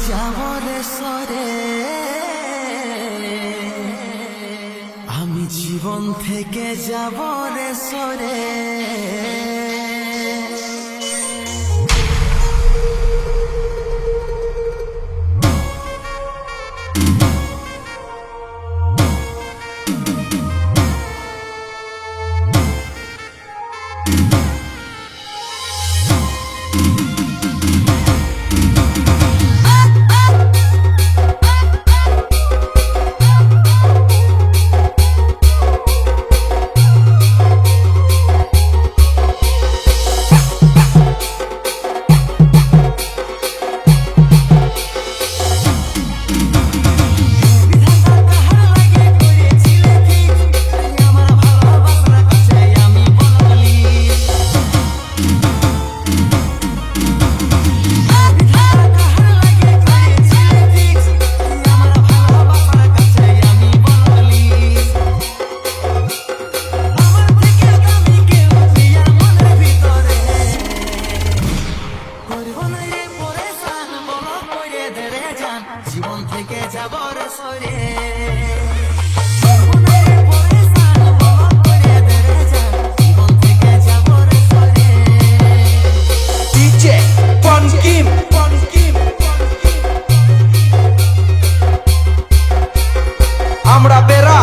যাব রে সরে, আমি জীবন থেকে যাব রে সরে। জীবন থেকে যাব রে সরে, জীবন থেকে যাব রে সরে। ডিজে পনকিম আমরা বেরা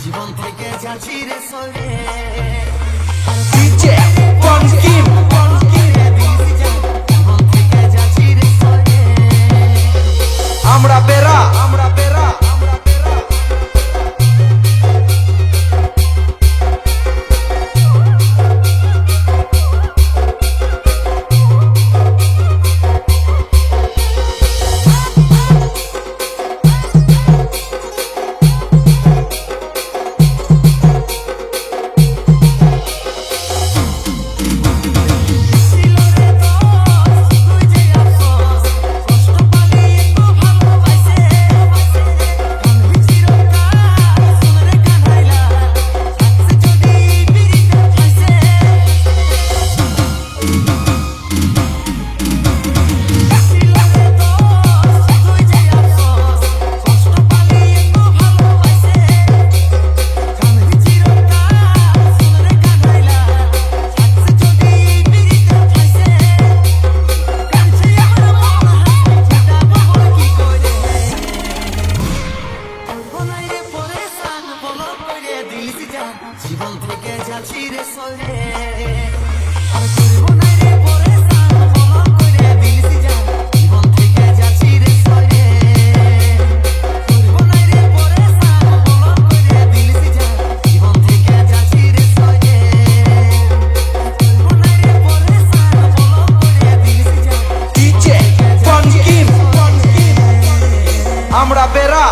জীবন থেকে যাচ্ছি রে সরে। ডিজে পনকিম জীবন থেকে যাচ্ছি রে সরে। আমরা বেরা জীবন থেকে যাচ্ছি রে সরে। জীবন থেকে যাচ্ছি রে সরে। জীবন থেকে যাচ্ছি রে সরে। ডিজে পনকিম আমরা বেরা